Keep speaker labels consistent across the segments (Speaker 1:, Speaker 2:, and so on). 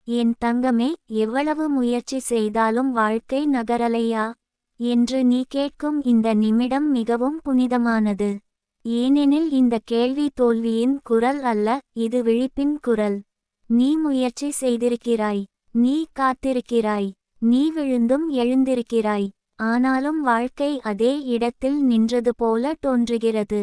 Speaker 1: என் தங்கமே, எவ்வளவு முயற்சி செய்தாலும் வாழ்க்கை நகரலையா என்று நீ கேட்கும் இந்த நிமிடம் மிகவும் புனிதமானது. ஏனெனில் இந்த கேள்வி தோல்வியின் குரல் அல்ல, இது விழிப்பின் குரல். நீ முயற்சி செய்திருக்கிறாய், நீ காத்திருக்கிறாய், நீ விழுந்தும் எழுந்திருக்கிறாய். ஆனாலும் வாழ்க்கை அதே இடத்தில் நின்றது போல தோன்றுகிறது.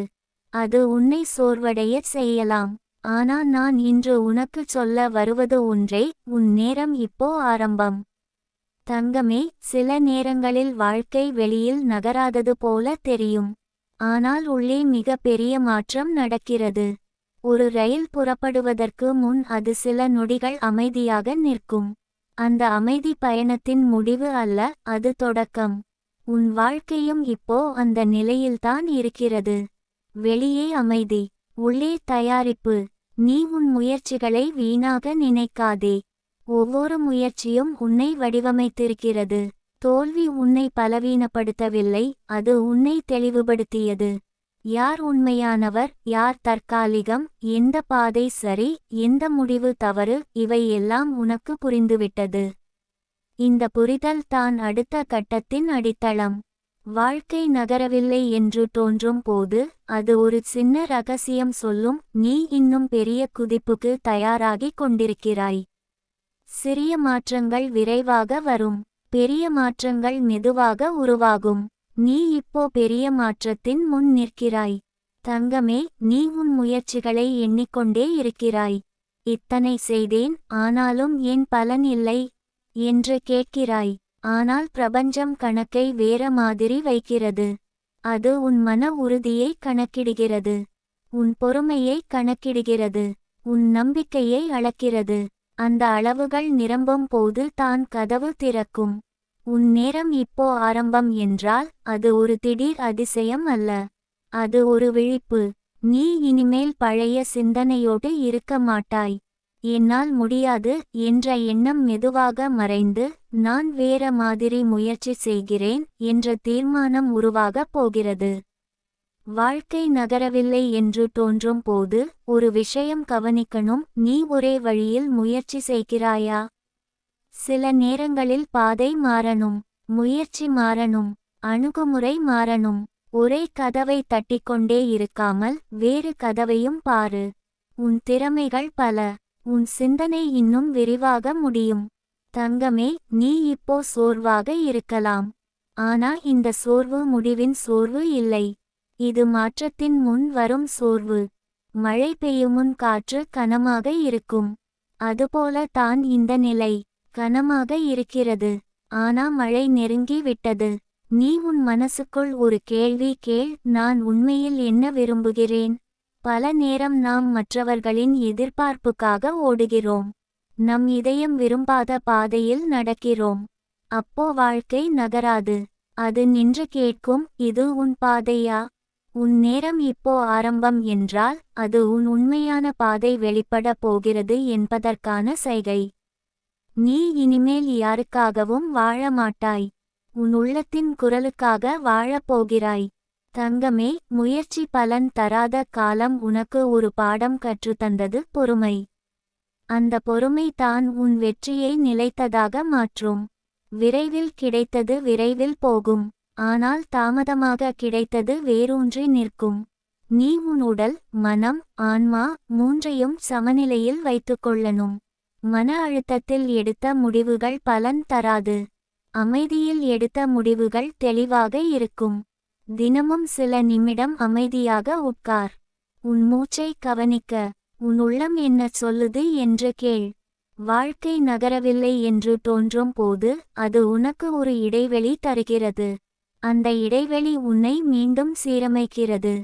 Speaker 1: அது உன்னை சோர்வடைய செய்யலாம். ஆனா நான் இன்று உனக்குச் சொல்ல வருவது ஒன்றே, உன் நேரம் இப்போ ஆரம்பம். தங்கமே, சில நேரங்களில் வாழ்க்கை வெளியில் நகராதது போல தெரியும். ஆனால் உள்ளே மிக பெரிய மாற்றம் நடக்கிறது. ஒரு ரயில் புறப்படுவதற்கு முன் அது சில நொடிகள் அமைதியாக நிற்கும். அந்த அமைதி பயணத்தின் முடிவு அல்ல, அது தொடக்கம். உன் வாழ்க்கையும் இப்போ அந்த நிலையில்தான் இருக்கிறது. வெளியே அமைதி, உள்ளே தயாரிப்பு. நீ உன் முயற்சிகளை வீணாக நினைக்காதே. ஒவ்வொரு முயற்சியும் உன்னை வடிவமைத்திருக்கிறது. தோல்வி உன்னை பலவீனப்படுத்தவில்லை, அது உன்னை தெளிவுபடுத்தியது. யார் உண்மையானவர், யார் தற்காலிகம், எந்த பாதை சரி, எந்த முடிவு தவறு, இவை எல்லாம் உனக்கு புரிந்துவிட்டது. இந்த புரிதல் தான் அடுத்த கட்டத்தின் அடித்தளம். வாழ்க்கை நகரவில்லை என்று தோன்றும் போது அது ஒரு சின்ன ரகசியம் சொல்லும், நீ இன்னும் பெரிய குதிப்புக்கு தயாராகிக் கொண்டிருக்கிறாய். சிறிய மாற்றங்கள் விரைவாக வரும், பெரிய மாற்றங்கள் மெதுவாக உருவாகும். நீ இப்போ பெரிய மாற்றத்தின் முன் நிற்கிறாய். தங்கமே, நீ உன் முயற்சிகளை எண்ணிக்கொண்டே இருக்கிறாய். இத்தனை செய்தேன், ஆனாலும் ஏன் பலன் இல்லை என்று கேட்கிறாய். ஆனால் பிரபஞ்சம் கணக்கை வேற மாதிரி வைக்கிறது. அது உன் மன உறுதியை கணக்கிடுகிறது, உன் பொறுமையை கணக்கிடுகிறது, உன் நம்பிக்கையை அளக்கிறது. அந்த அளவுகள் நிரம்பும் போது தான் கதவு திறக்கும். உன் நேரம் இப்போ ஆரம்பம் என்றால் அது ஒரு திடீர் அதிசயம் அல்ல, அது ஒரு விழிப்பு. நீ இனிமேல் பழைய சிந்தனையோடு இருக்க மாட்டாய். என்னால் முடியாது என்ற எண்ணம் மெதுவாக மறைந்து, நான் வேற மாதிரி முயற்சி செய்கிறேன் என்ற தீர்மானம் உருவாகப் போகிறது. வாழ்க்கை நகரவில்லை என்று தோன்றும் போது ஒரு விஷயம் கவனிக்கணும், நீ ஒரே வழியில் முயற்சி செய்கிறாயா? சில நேரங்களில் பாதை மாறணும், முயற்சி மாறணும், அணுகுமுறை மாறணும். ஒரே கதவை தட்டிக்கொண்டே இருக்காமல் வேறு கதவையும் பாரு. உன் திறமைகள் பல, உன் சிந்தனை இன்னும் விரிவாக முடியும். தங்கமே, நீ இப்போ சோர்வாக இருக்கலாம். ஆனா இந்த சோர்வு முடிவின் சோர்வு இல்லை, இது மாற்றத்தின் முன் வரும் சோர்வு. மழை பெய்யும் முன் காற்று கனமாக இருக்கும், அதுபோல தான் இந்த நிலை. கனமாக இருக்கிறது, ஆனா மழை நெருங்கி விட்டது. நீ உன் மனசுக்குள் ஒரு கேள்வி கேள், நான் உண்மையில் என்ன விரும்புகிறேன்? பல நேரம் நாம் மற்றவர்களின் எதிர்பார்ப்புக்காக ஓடுகிறோம், நம் இதயம் விரும்பாத பாதையில் நடக்கிறோம். அப்போ வாழ்க்கை நகராது. அது நின்று கேட்கும், இது உன் பாதையா? உன் நேரம் இப்போ ஆரம்பம் என்றால் அது உன் உண்மையான பாதை வெளிப்பட போகிறது என்பதற்கான சைகை. நீ இனிமேல் யாருக்காகவும் வாழ மாட்டாய், உன் உள்ளத்தின் குரலுக்காக வாழப் போகிறாய். தங்கமே, முயற்சி பலன் தராத காலம் உனக்கு ஒரு பாடம் கற்றுத்தந்தது, பொறுமை. அந்த பொறுமை தான் உன் வெற்றியை நிலைத்ததாக மாற்றும். விரைவில் கிடைத்தது விரைவில் போகும், ஆனால் தாமதமாக கிடைத்தது வேரூன்றி நிற்கும். நீ உன் உடல், மனம், ஆன்மா மூன்றையும் சமநிலையில் வைத்துக்கொள்ளணும். மன அழுத்தத்தில் எடுத்த முடிவுகள் பலன் தராது, அமைதியில் எடுத்த முடிவுகள் தெளிவாக இருக்கும். தினமும் சில நிமிடம் அமைதியாக உட்கார். உன் மூச்சை கவனிக்க, உன் உள்ளம் என்ன சொல்லுது என்று கேள். வாழ்க்கை நகரவில்லை என்று தோன்றும் போது அது உனக்கு ஒரு இடைவெளி தருகிறது. அந்த இடைவெளி உன்னை மீண்டும் சீரமைக்கிறது,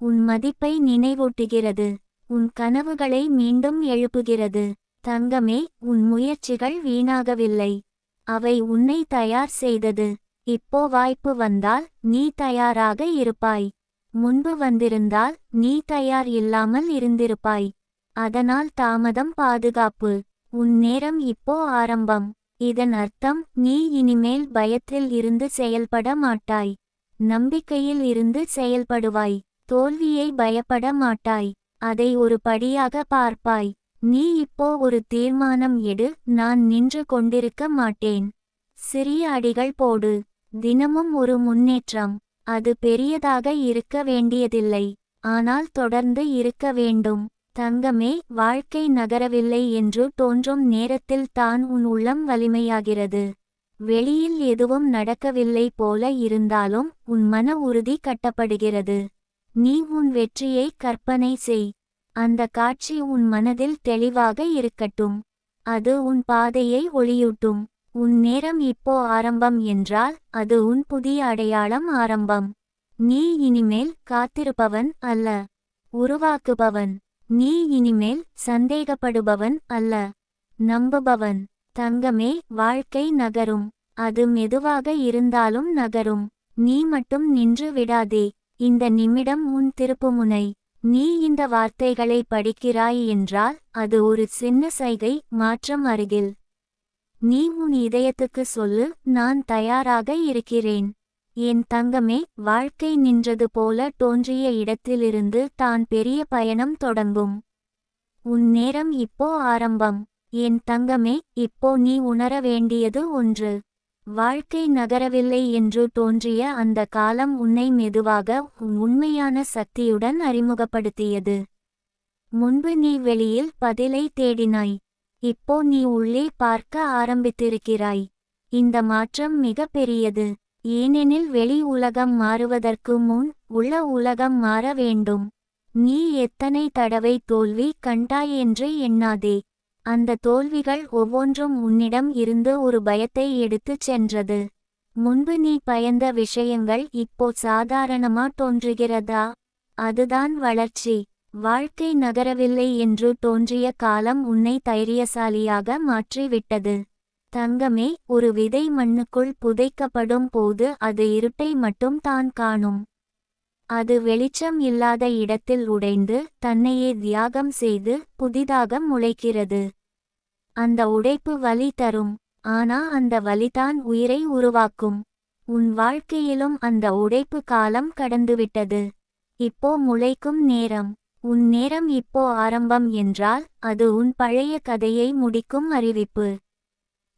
Speaker 1: உன் மதிப்பை நினைவூட்டுகிறது, உன் கனவுகளை மீண்டும் எழுப்புகிறது. தங்கமே, உன் முயற்சிகள் வீணாகவில்லை, அவை உன்னை தயார் செய்தது. இப்போ வாய்ப்பு வந்தால் நீ தயாராக இருப்பாய். முன்பு வந்திருந்தால் நீ தயார் இல்லாமல் இருந்திருப்பாய். அதனால் தாமதம் பாதுகாப்பு. உன் நேரம் இப்போ ஆரம்பம். இதன் அர்த்தம், நீ இனிமேல் பயத்தில் இருந்து செயல்பட மாட்டாய், நம்பிக்கையில் இருந்து செயல்படுவாய். தோல்வியை பயப்பட மாட்டாய், அதை ஒரு படியாக பார்ப்பாய். நீ இப்போ ஒரு தீர்மானம் எடு. நான் நின்று கொண்டிருக்க மாட்டேன். சிறிய அடிகள் போடு. தினமும் ஒரு முன்னேற்றம். அது பெரியதாக இருக்க வேண்டியதில்லை, ஆனால் தொடர்ந்து இருக்க வேண்டும். தங்கமே, வாழ்க்கை நகரவில்லை என்று தோன்றும் நேரத்தில் தான் உன் உள்ளம் வலிமையாகிறது. வெளியில் எதுவும் நடக்கவில்லை போல இருந்தாலும் உன் மன உறுதி கட்டப்படுகிறது. நீ உன் வெற்றியை கற்பனை செய். அந்த காட்சி உன் மனதில் தெளிவாக இருக்கட்டும். அது உன் பாதையை ஒளியூட்டும். உன் நேரம் இப்போ ஆரம்பம் என்றால் அது உன் புதிய அடையாளம் ஆரம்பம். நீ இனிமேல் காத்திருப்பவன் அல்ல, உருவாக்குபவன். நீ இனிமேல் சந்தேகப்படுபவன் அல்ல, நம்புபவன். தங்கமே, வாழ்க்கை நகரும். அது மெதுவாக இருந்தாலும் நகரும். நீ மட்டும் நின்று விடாதே. இந்த நிமிடம் உன் திருப்புமுனை. நீ இந்த வார்த்தைகளை படிக்கிறாய் என்றால் அது ஒரு சின்ன சைகை, மாற்றம் அருகில். நீ உன் இதயத்துக்கு சொல்லு, நான் தயாராக இருக்கிறேன். என் தங்கமே, வாழ்க்கை நின்றது போல தோன்றிய இடத்திலிருந்து தான் பெரிய பயணம் தொடங்கும். உன் நேரம் இப்போ ஆரம்பம். என் தங்கமே, இப்போ நீ உணர வேண்டியது ஒன்று. வாழ்க்கை நகரவில்லை என்று தோன்றிய அந்த காலம் உன்னை மெதுவாக உன் உண்மையான சக்தியுடன் அறிமுகப்படுத்தியது. முன்பு நீ வெளியில் பதிலை தேடினாய். இப்போ நீ உள்ளே பார்க்க ஆரம்பித்திருக்கிறாய். இந்த மாற்றம் மிக பெரியது. ஏனெனில் வெளி உலகம் மாறுவதற்கு முன் உள்ள உலகம் மாற வேண்டும். நீ எத்தனை தடவை தோல்வி கண்டாய் என்று எண்ணாதே. அந்த தோல்விகள் ஒவ்வொன்றும் உன்னிடம் இருந்து ஒரு பயத்தை எடுத்துச் சென்றது. முன்பு நீ பயந்த விஷயங்கள் இப்போ சாதாரணமா தோன்றுகிறதா? அதுதான் வளர்ச்சி. வாழ்க்கை நகரவில்லை என்று தோன்றிய காலம் உன்னை தைரியசாலியாக மாற்றிவிட்டது. தங்கமே, ஒரு விதை மண்ணுக்குள் புதைக்கப்படும் போது அது இருட்டை மட்டும் தான் காணும். அது வெளிச்சம் இல்லாத இடத்தில் உடைந்து தன்னையே தியாகம் செய்து புதிதாக முளைக்கிறது. அந்த உடைப்பு வலி தரும், ஆனா அந்த வலிதான் உயிரை உருவாக்கும். உன் வாழ்க்கையிலும் அந்த உடைப்பு காலம் கடந்துவிட்டது. இப்போ முளைக்கும் நேரம். உன் நேரம் இப்போ ஆரம்பம் என்றால் அது உன் பழைய கதையை முடிக்கும் அறிவிப்பு.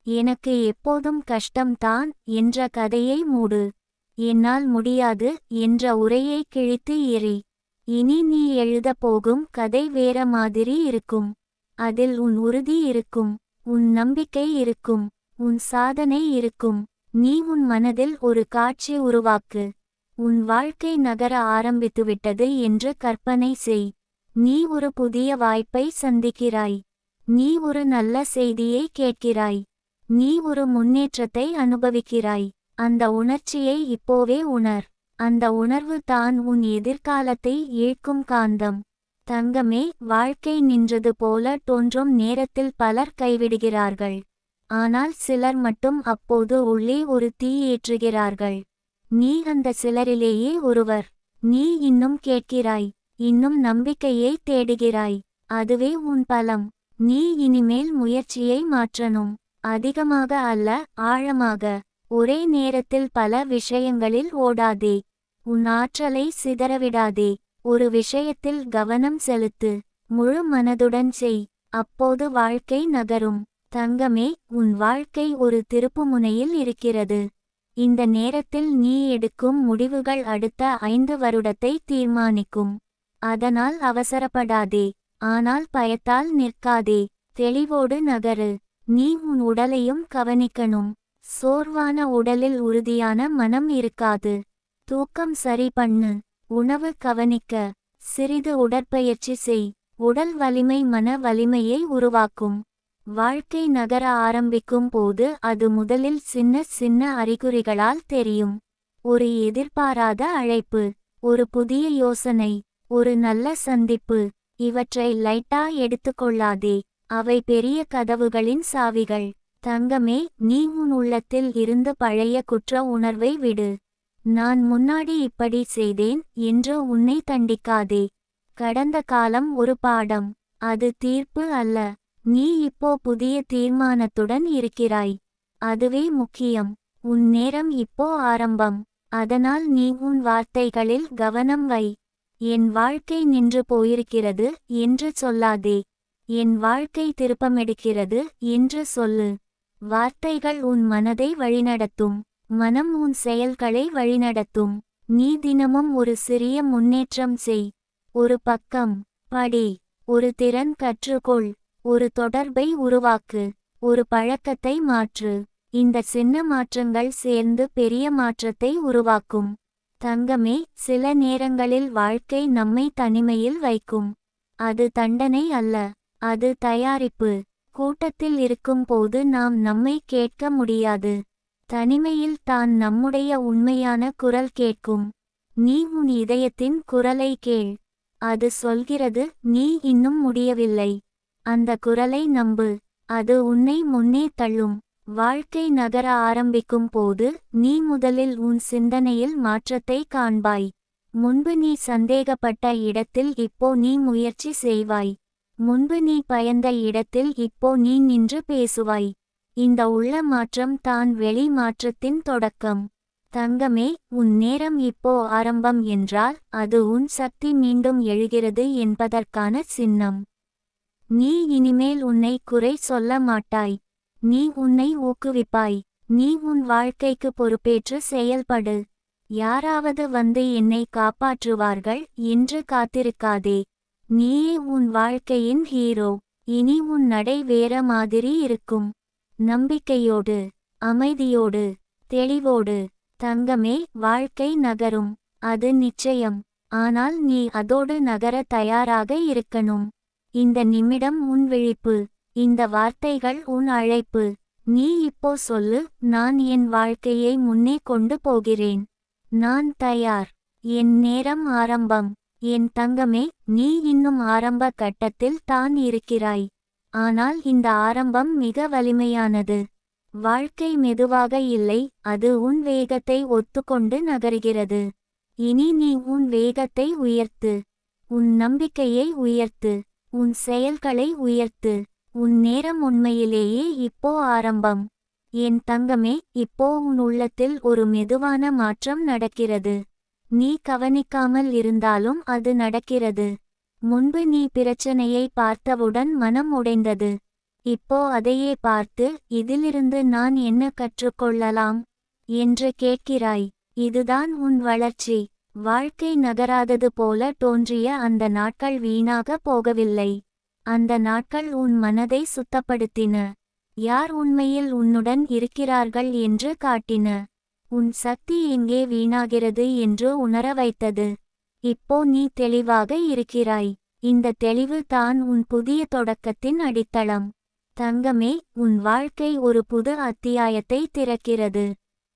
Speaker 1: எனக்கு எப்போதும் கஷ்டம்தான் என்ற கதையை மூடு. என்னால் முடியாது என்ற உரையை கிழித்து எறி. இனி நீ எழுதப் போகும் கதை வேற மாதிரி இருக்கும். அதில் உன் உறுதி இருக்கும், உன் நம்பிக்கை இருக்கும், உன் சாதனை இருக்கும். நீ உன் மனதில் ஒரு காட்சி உருவாக்கு. உன் வாழ்க்கை நகர ஆரம்பித்துவிட்டது என்று கற்பனை செய். நீ ஒரு புதிய வாய்ப்பை சந்திக்கிறாய். நீ ஒரு நல்ல செய்தியை கேட்கிறாய். நீ ஒரு முன்னேற்றத்தை அனுபவிக்கிறாய். அந்த உணர்ச்சியை இப்போவே உணர். அந்த உணர்வு தான் உன் எதிர்காலத்தை ஈர்க்கும் காந்தம். தங்கமே, வாழ்க்கை நின்றது போல தோன்றும் நேரத்தில் பலர் கைவிடுகிறார்கள். ஆனால் சிலர் மட்டும் அப்போது உள்ளே ஒரு தீ ஏற்றுகிறார்கள். நீ அந்த சிலரிலேயே ஒருவர். நீ இன்னும் கேட்கிறாய், இன்னும் நம்பிக்கையை தேடுகிறாய். அதுவே உன் பலம். நீ இனிமேல் முயற்சியை மாற்றணும். அதிகமாக அல்ல, ஆழமாக. ஒரே நேரத்தில் பல விஷயங்களில் ஓடாதே. உன் ஆற்றலை சிதறவிடாதே. ஒரு விஷயத்தில் கவனம் செலுத்து. முழு மனதுடன் செய். அப்போது வாழ்க்கை நகரும். தங்கமே, உன் வாழ்க்கை ஒரு திருப்புமுனையில் இருக்கிறது. இந்த நேரத்தில் நீ எடுக்கும் முடிவுகள் அடுத்த 5 வருடத்தை தீர்மானிக்கும். அதனால் அவசரப்படாதே. ஆனால் பயத்தால் நிற்காதே. தெளிவோடு நகரு. நீ உன் உடலையும் கவனிக்கணும். சோர்வான உடலில் உறுதியான மனம் இருக்காது. தூக்கம் சரி பண்ணு. உணவு கவனிக்க. சிறிது உடற்பயிற்சி செய். உடல் வலிமை மன வலிமையை உருவாக்கும். வாழ்க்கை நகர ஆரம்பிக்கும் போது அது முதலில் சின்ன சின்ன அறிகுறிகளால் தெரியும். ஒரு எதிர்பாராத அழைப்பு, ஒரு புதிய யோசனை, ஒரு நல்ல சந்திப்பு. இவற்றை லைட்டா எடுத்துக்கொள்ளாதே. அவை பெரிய கதவுகளின் சாவிகள். தங்கமே, நீ உன் உள்ளத்தில் இருந்து பழைய குற்ற உணர்வை விடு. நான் முன்னாடி இப்படி செய்தேன் என்று உன்னை தண்டிக்காதே. கடந்த காலம் ஒரு பாடம், அது தீர்ப்பு அல்ல. நீ இப்போ புதிய தீர்மானத்துடன் இருக்கிறாய். அதுவே முக்கியம். உன் நேரம் இப்போ ஆரம்பம். அதனால் நீ உன் வார்த்தைகளில் கவனம் வை. என் வாழ்க்கை நின்று போயிருக்கிறது என்று சொல்லாதே. என் வாழ்க்கை திருப்பமெடுக்கிறது என்று சொல்லு. வார்த்தைகள் உன் மனதை வழிநடத்தும். மனம் உன் செயல்களை வழிநடத்தும். நீ தினமும் ஒரு சிறிய முன்னேற்றம் செய். ஒரு பக்கம் படி. ஒரு திறன் கற்றுக்கொள். ஒரு தொடர்பை உருவாக்கு. ஒரு பழக்கத்தை மாற்று. இந்த சின்ன மாற்றங்கள் சேர்ந்து பெரிய மாற்றத்தை உருவாக்கும். தங்கமே, சில நேரங்களில் வாழ்க்கை நம்மை தனிமையில் வைக்கும். அது தண்டனை அல்ல, அது தயாரிப்பு. கூட்டத்தில் இருக்கும் போது நாம் நம்மை கேட்க முடியாது. தனிமையில் தான் நம்முடைய உண்மையான குரல் கேட்கும். நீ உன் இதயத்தின் குரலை கேள். அது சொல்கிறது, நீ இன்னும் முடியவில்லை. அந்த குரலை நம்பு. அது உன்னை முன்னே தள்ளும். வாழ்க்கை நகர ஆரம்பிக்கும் போது நீ முதலில் உன் சிந்தனையில் மாற்றத்தை காண்பாய். முன்பு நீ சந்தேகப்பட்ட இடத்தில் இப்போ நீ முயற்சி செய்வாய். முன்பு நீ பயந்த இடத்தில் இப்போ நீ நின்று பேசுவாய். இந்த உள்ள மாற்றம் தான் வெளி மாற்றத்தின் தொடக்கம். தங்கமே, உன் நேரம் இப்போ ஆரம்பம் என்றால் அது உன் சக்தி மீண்டும் எழுகிறது என்பதற்கான சின்னம். நீ இனிமேல் உன்னை குறை சொல்ல மாட்டாய். நீ உன்னை ஊக்குவிப்பாய். நீ உன் வாழ்க்கைக்கு பொறுப்பேற்று செயல்படு. யாராவது வந்து என்னை காப்பாற்றுவார்கள் என்று காத்திருக்காதே. நீயே உன் வாழ்க்கையின் ஹீரோ. இனி உன் நடை வேற மாதிரி இருக்கும். நம்பிக்கையோடு, அமைதியோடு, தெளிவோடு. தங்கமே, வாழ்க்கை நகரும். அது நிச்சயம். ஆனால் நீ அதோடு நகர தயாராக இருக்கணும். இந்த நிமிடம் உன் விழிப்பு. இந்த வார்த்தைகள் உன் அழைப்பு. நீ இப்போ சொல்லு, நான் என் வாழ்க்கையை முன்னே கொண்டு போகிறேன். நான் தயார். என் நேரம் ஆரம்பம். என் தங்கமே, நீ இன்னும் ஆரம்ப கட்டத்தில் தான் இருக்கிறாய். ஆனால் இந்த ஆரம்பம் மிக வலிமையானது. வாழ்க்கை மெதுவாக இல்லை, அது உன் வேகத்தை ஒத்துக்கொண்டு நகர்கிறது. இனி நீ உன் வேகத்தை உயர்த்து. உன் நம்பிக்கையை உயர்த்து. உன் செயல்களை உயர்த்து. உன் நேரம் உண்மையிலேயே இப்போ ஆரம்பம். என் தங்கமே, இப்போ உன் உள்ளத்தில் ஒரு மெதுவான மாற்றம் நடக்கிறது. நீ கவனிக்காமல் இருந்தாலும் அது நடக்கிறது. முன்பு நீ பிரச்சனையை பார்த்தவுடன் மனம் உடைந்தது. இப்போ அதையே பார்த்து, இதிலிருந்து நான் என்ன கற்றுக்கொள்ளலாம் என்று கேட்கிறாய். இதுதான் உன் வளர்ச்சி. வாழ்க்கை நகராதது போல தோன்றிய அந்த நாட்கள் வீணாக போகவில்லை. அந்த நாட்கள் உன் மனதை சுத்தப்படுத்தின. யார் உண்மையில் உன்னுடன் இருக்கிறார்கள் என்று காட்டின. உன் சக்தி எங்கே வீணாகிறது என்று உணர வைத்தது. இப்போ நீ தெளிவாக இருக்கிறாய். இந்த தெளிவு தான் உன் புதிய தொடக்கத்தின் அடித்தளம். தங்கமே, உன் வாழ்க்கை ஒரு புது அத்தியாயத்தை திறக்கிறது.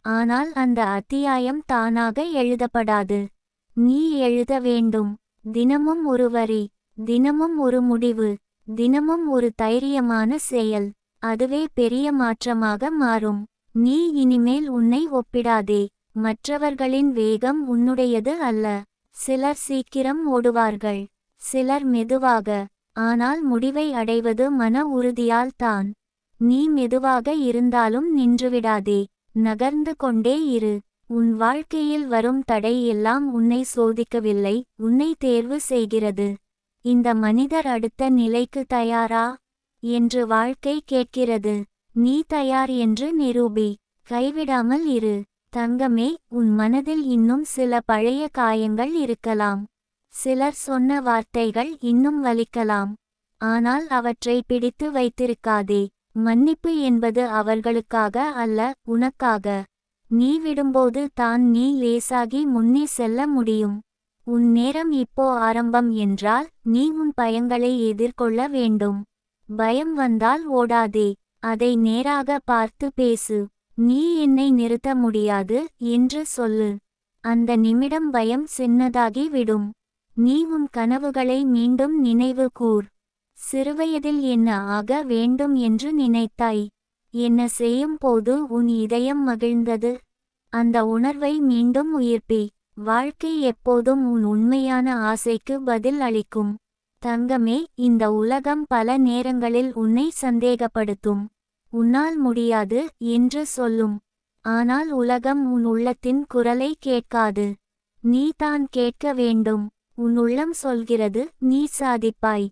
Speaker 1: ஆனால் அந்த அத்தியாயம் தானாக எழுதப்படாது. நீ எழுத வேண்டும். தினமும் ஒரு வரி. தினமும் ஒரு முடிவு. தினமும் ஒரு தைரியமான செயல். அதுவே பெரிய மாற்றமாக மாறும். நீ இனிமேல் உன்னை ஒப்பிடாதே. மற்றவர்களின் வேகம் உன்னுடையது அல்ல. சிலர் சீக்கிரம் ஓடுவார்கள். சிலர் மெதுவாக. ஆனால் முடிவை அடைவது மன உறுதியால் தான். நீ மெதுவாக இருந்தாலும் நின்றுவிடாதே. நகர்ந்து கொண்டே இரு. உன் வாழ்க்கையில் வரும் தடை எல்லாம் உன்னை சோதிக்கவில்லை, உன்னை தேர்வு செய்கிறது. இந்த மனிதர் அடுத்த நிலைக்கு தயாரா என்று வாழ்க்கை கேட்கிறது. நீ தயார் என்று நிரூபி. கைவிடாமல் இரு. தங்கமே, உன் மனதில் இன்னும் சில பழைய காயங்கள் இருக்கலாம். சிலர் சொன்ன வார்த்தைகள் இன்னும் வலிக்கலாம். ஆனால் அவற்றை பிடித்து வைத்திருக்காதே. மன்னிப்பு என்பது அவர்களுக்காக அல்ல, உனக்காக. நீ விடும்போது தான் நீ லேசாகி முன்னே செல்ல முடியும். உன் நேரம் இப்போ ஆரம்பம் என்றால் நீ உன் பயங்களை எதிர்கொள்ள வேண்டும். பயம் வந்தால் ஓடாதே. அதை நேராக பார்த்து பேசு. நீ என்னை நிறுத்த முடியாது என்று சொல்லு. அந்த நிமிடம் பயம் சின்னதாகி விடும். நீ உன் கனவுகளை மீண்டும் நினைவு கூர். சிறுவயதில் என்ன ஆக வேண்டும் என்று நினைத்தாய்? என்ன செய்யும் போது உன் இதயம் மகிழ்ந்தது? அந்த உணர்வை மீண்டும் உயிர்ப்பி. வாழ்க்கை எப்போதும் உன் உண்மையான ஆசைக்கு பதில் அளிக்கும். தங்கமே, இந்த உலகம் பல நேரங்களில் உன்னை சந்தேகப்படுத்தும். உன்னால் முடியாது என்று சொல்லும். ஆனால் உலகம் உன் உள்ளத்தின் குரலை கேட்காது. நீ தான் கேட்க வேண்டும். உன் உள்ளம் சொல்கிறது, நீ சாதிப்பாய்.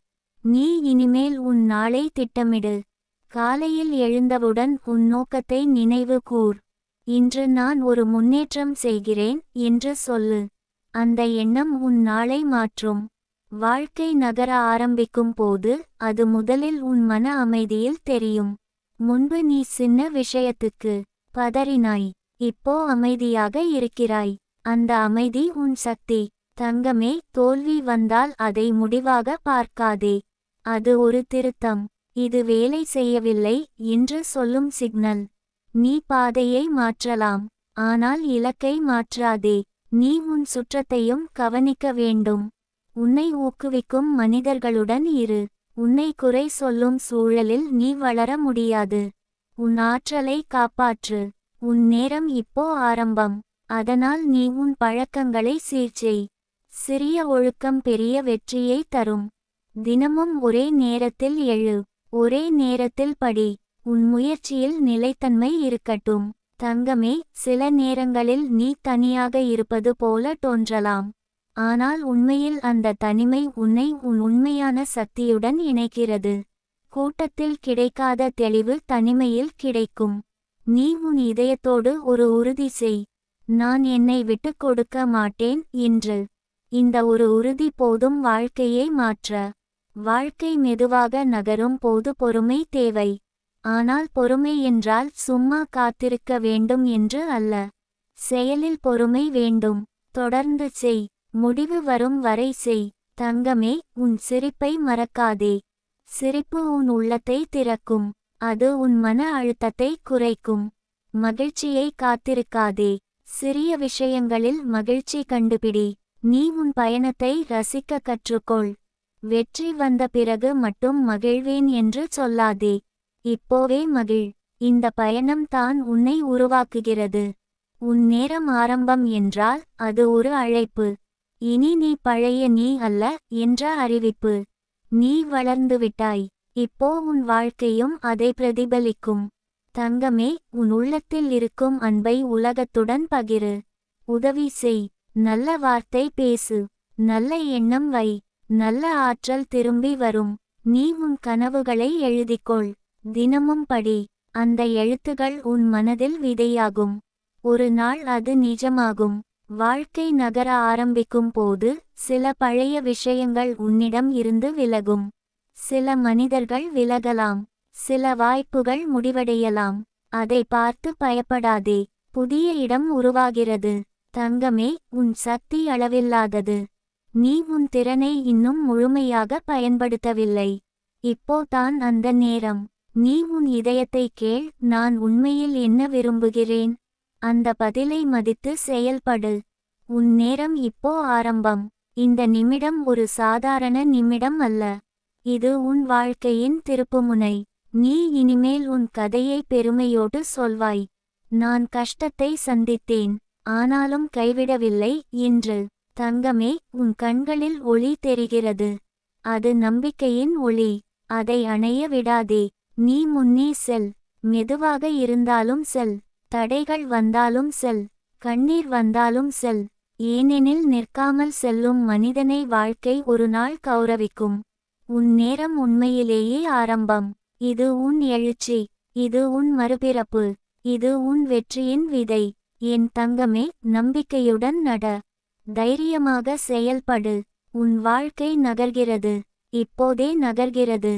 Speaker 1: நீ இனிமேல் உன் நாளை திட்டமிடு. காலையில் எழுந்தவுடன் உன் நோக்கத்தை நினைவு கூர். இன்று நான் ஒரு முன்னேற்றம் செய்கிறேன் என்று சொல்லு. அந்த எண்ணம் உன் நாளை மாற்றும். வாழ்க்கை நகர ஆரம்பிக்கும் போது அது முதலில் உன் மன அமைதியில் தெரியும். முன்பு நீ சின்ன விஷயத்துக்கு பதறினாய். இப்போ அமைதியாக இருக்கிறாய். அந்த அமைதி உன் சக்தி. தங்கமே, தோல்வி வந்தால் அதை முடிவாக பார்க்காதே. அது ஒரு திருத்தம். இது வேலை செய்யவில்லை என்று சொல்லும் சிக்னல். நீ பாதையை மாற்றலாம், ஆனால் இலக்கை மாற்றாதே. நீ உன் சுற்றத்தையும் கவனிக்க வேண்டும். உன்னை ஊக்குவிக்கும் மனிதர்களுடன் இரு. உன்னை குறை சொல்லும் சூழலில் நீ வளர முடியாது. உன் ஆற்றலை காப்பாற்று. உன் நேரம் இப்போ ஆரம்பம். அதனால் நீ உன் பழக்கங்களை சீர்செய். சிறிய ஒழுக்கம் பெரிய வெற்றியை தரும். தினமும் ஒரே நேரத்தில் எழு. ஒரே நேரத்தில் படி. உன் முயற்சியில் நிலைத்தன்மை இருக்கட்டும். தங்கமே, சில நேரங்களில் நீ தனியாக இருப்பது போல தோன்றலாம். ஆனால் உண்மையில் அந்த தனிமை உன்னை உன் உண்மையான சக்தியுடன் இணைக்கிறது. கூட்டத்தில் கிடைக்காத தெளிவு தனிமையில் கிடைக்கும். நீ உன் இதயத்தோடு ஒரு உறுதி செய். நான் என்னை விட்டுக் கொடுக்க மாட்டேன் என்று. இந்த ஒரு உறுதி போதும் வாழ்க்கையை மாற்ற. வாழ்க்கை மெதுவாக நகரும் போது பொறுமை தேவை. ஆனால் பொறுமை என்றால் சும்மா காத்திருக்க வேண்டும் என்று அல்ல. செயலில் பொறுமை வேண்டும். தொடர்ந்து செய். முடிவு வரும் வரை செய். தங்கமே, உன் சிரிப்பை மறக்காதே. சிரிப்பு உன் உள்ளத்தை திறக்கும். அது உன் மன அழுத்தத்தை குறைக்கும். மகிழ்ச்சியை காத்திருக்காதே. சிறிய விஷயங்களில் மகிழ்ச்சி கண்டுபிடி. நீ உன் பயணத்தை ரசிக்க கற்றுக்கொள். வெற்றி வந்த பிறகு மட்டும் மகிழ்வேன் என்று சொல்லாதே. இப்போவே மகிழ். இந்த பயணம் தான் உன்னை உருவாக்குகிறது. உன் நேரம் ஆரம்பம் என்றால் அது ஒரு அழைப்பு. இனி நீ பழைய நீ அல்ல என்ற அறிவிப்பு. நீ வளர்ந்துவிட்டாய். இப்போ உன் வாழ்க்கையும் அதை பிரதிபலிக்கும். தங்கமே, உன் உள்ளத்தில் இருக்கும் அன்பை உலகத்துடன் பகிரு. உதவி செய். நல்ல வார்த்தை பேசு. நல்ல எண்ணம் வை. நல்ல ஆற்றல் திரும்பி வரும். நீ உன் கனவுகளை எழுதிக்கொள். தினமும் படி. அந்த எழுத்துகள் உன் மனதில் விதையாகும். ஒரு நாள் அது நிஜமாகும். வாழ்க்கை நகர ஆரம்பிக்கும் போது சில பழைய விஷயங்கள் உன்னிடம் இருந்து விலகும். சில மனிதர்கள் விலகலாம். சில வாய்ப்புகள் முடிவடையலாம். அதை பார்த்து பயப்படாதே. புதிய இடம் உருவாகிறது. தங்கமே, உன் சக்தி அளவில்லாதது. நீ உன் திறனை இன்னும் முழுமையாக பயன்படுத்தவில்லை. இப்போ தான் அந்த நேரம். நீ உன் இதயத்தை கேள். நான் உண்மையில் என்ன விரும்புகிறேன்? அந்த பதிலை மதித்து செயல்படு. உன் நேரம் இப்போ ஆரம்பம். இந்த நிமிடம் ஒரு சாதாரண நிமிடம் அல்ல. இது உன் வாழ்க்கையின் திருப்புமுனை. நீ இனிமேல் உன் கதையை பெருமையோடு சொல்வாய். நான் கஷ்டத்தை சந்தித்தேன், ஆனாலும் கைவிடவில்லை என்று. தங்கமே, உன் கண்களில் ஒளி தெரிகிறது. அது நம்பிக்கையின் ஒளி. அதை அணைய விடாதே. நீ முன்னே செல். மெதுவாக இருந்தாலும் செல். தடைகள் வந்தாலும் செல். கண்ணீர் வந்தாலும் செல். ஏனெனில் நிற்காமல் செல்லும் மனிதனை வாழ்க்கை ஒரு நாள் கௌரவிக்கும். உன் நேரம் உண்மையிலேயே ஆரம்பம். இது உன் எழுச்சி. இது உன் மறுபிறப்பு. இது உன் வெற்றியின் விதை. என் தங்கமே, நம்பிக்கையுடன் நட. தைரியமாக செயல்படு. உன் வாழ்க்கை நகர்கிறது. இப்போதே நகர்கிறது.